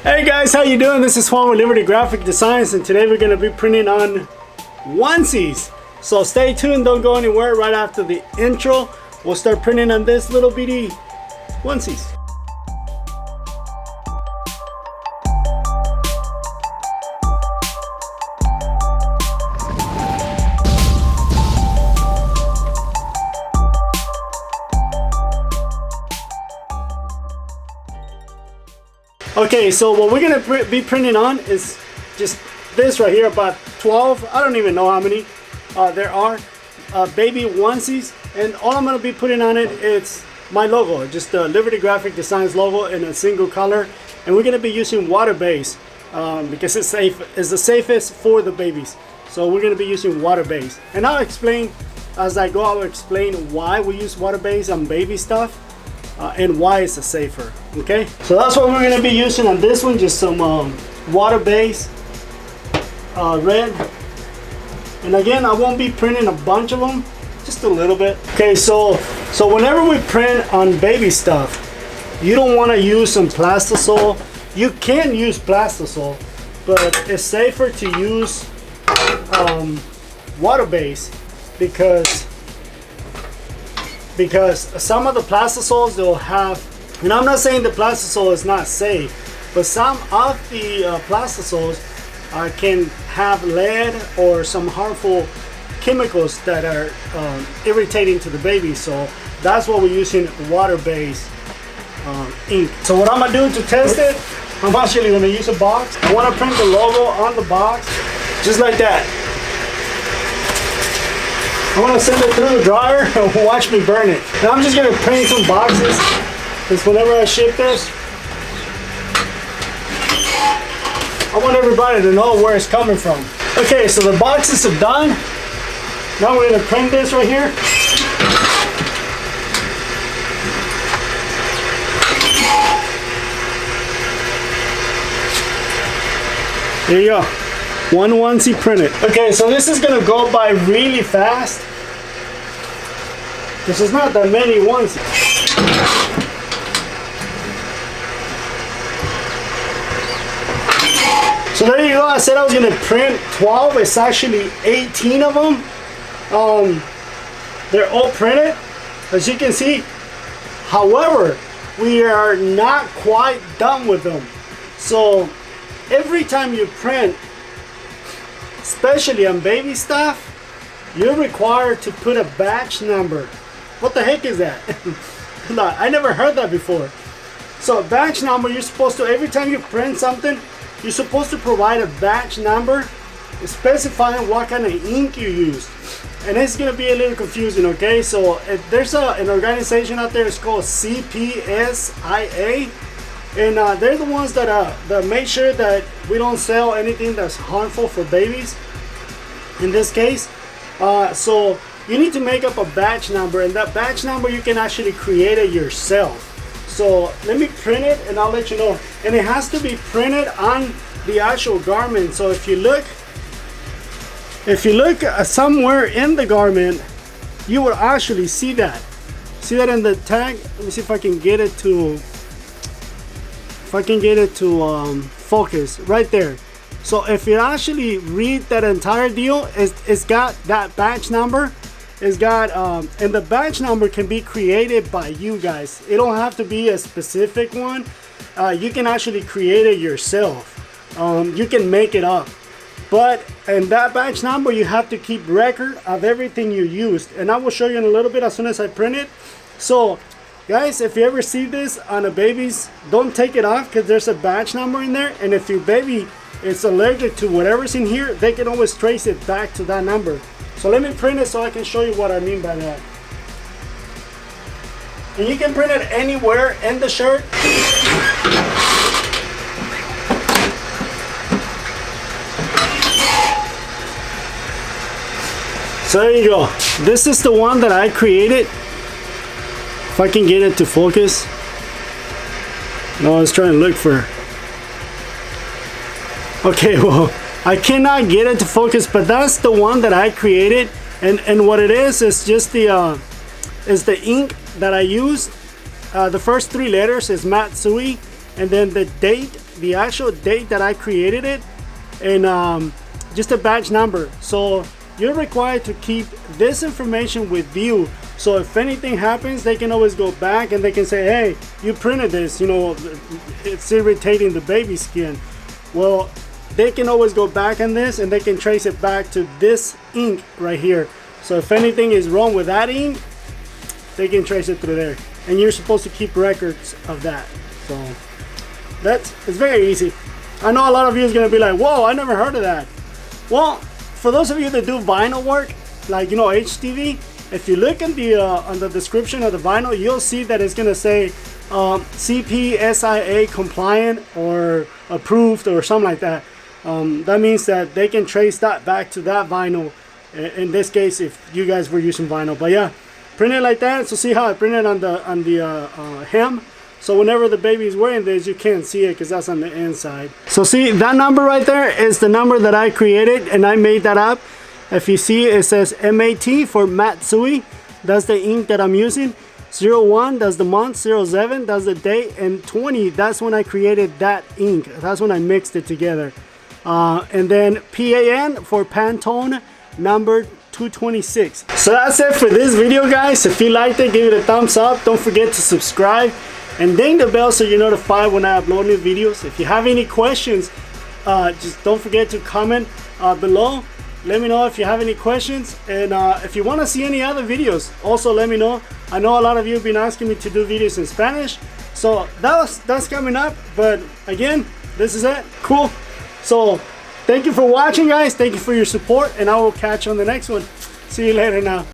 Hey guys, how you doing? This is Juan with Liberty Graphic Designs, and today we're going to be printing on onesies. So stay tuned, don't go anywhere. Right after the intro, we'll start printing on this little bitty onesies. Okay, so what we're gonna be printing on is just this right here, about 12, I don't even know how many there are, baby onesies, and all I'm gonna be putting on it, it's my logo, just the Liberty Graphic Designs logo in a single color, and we're gonna be using water-based because it's the safest for the babies. So we're gonna be using water-based, and I'll explain as I go. I'll explain why we use water-based on baby stuff. And why it's safer. Okay, so that's what we're going to be using on this one, just some water-based red, and again I won't be printing a bunch of them, just a little bit. Okay, so whenever we print on baby stuff, you don't want to use some plastisol. You can use plastisol, but it's safer to use water-based because some of the plastisols, they'll have, and I'm not saying the plastisol is not safe, but some of the plastisols can have lead or some harmful chemicals that are irritating to the baby. So that's what we're using, water-based ink. So what I'm gonna do to test it, I'm actually gonna use a box. I wanna print the logo on the box, just like that. I want to send it through the dryer and watch me burn it. And I'm just going to print some boxes, because whenever I ship this, I want everybody to know where it's coming from. Okay, so the boxes are done. Now we're going to print this right here. There you go. One onesie printed. Okay, so this is gonna go by really fast. This is not that many onesies. So there you go. I said I was gonna print 12. It's actually 18 of them. They're all printed, as you can see. However, we are not quite done with them. So every time you print, especially on baby stuff, you're required to put a batch number. What the heck is that? I never heard that before. So a batch number, you're supposed to, every time you print something, you're supposed to provide a batch number specifying what kind of ink you use. And it's going to be a little confusing, okay? So there's an organization out there, it's called CPSIA. And they're the ones that make sure that we don't sell anything that's harmful for babies, in this case. So you need to make up a batch number, and that batch number you can actually create it yourself. So let me print it and I'll let you know. And it has to be printed on the actual garment. So if you look somewhere in the garment, you will actually see that. See that in the tag? Let me see if I can get it to focus right there. So if you actually read that entire deal, it's got that batch number. It's got and the batch number can be created by you guys. It don't have to be a specific one. You can actually create it yourself. You can make it up, but in that batch number you have to keep record of everything you used, and I will show you in a little bit as soon as I print it. So guys, if you ever see this on a baby's, don't take it off, because there's a batch number in there, and if your baby is allergic to whatever's in here, they can always trace it back to that number. So let me print it so I can show you what I mean by that. And you can print it anywhere in the shirt. So there you go. This is the one that I created. If I can get it to focus. No, I was trying to look for. Okay, well, I cannot get it to focus, but that's the one that I created. And what it is just the ink that I used. The first three letters is Matsui, and then the date the actual date that I created it, and just a batch number. So you're required to keep this information with you, so if anything happens, they can always go back and they can say, hey, you printed this, you know, it's irritating the baby skin. Well, they can always go back on this and they can trace it back to this ink right here. So if anything is wrong with that ink, they can trace it through there, and you're supposed to keep records of that. So it's very easy. I know a lot of you is gonna be like, whoa, I never heard of that. Well, for those of you that do vinyl work, like, you know, HTV, if you look in the on the description of the vinyl, you'll see that it's gonna say CPSIA compliant or approved or something like that. That means that they can trace that back to that vinyl. In this case, if you guys were using vinyl, but yeah, print it like that. So see how I printed on the hem. So whenever the baby is wearing this, you can't see it because that's on the inside. So see, that number right there is the number that I created, and I made that up. If you see, it says MAT for Matsui. That's the ink that I'm using. 01, that's the month. 07, that's the date. And 20, that's when I created that ink. That's when I mixed it together. And then PAN for Pantone number 226. So that's it for this video, guys. If you liked it, give it a thumbs up. Don't forget to subscribe and ding the bell so you're notified when I upload new videos. If you have any questions, just don't forget to comment below. Let me know if you have any questions, and if you want to see any other videos, also let me know. I know a lot of you have been asking me to do videos in Spanish, so that's coming up. But again, this is it. Cool. So thank you for watching, guys. Thank you for your support, and I will catch you on the next one. See you later now.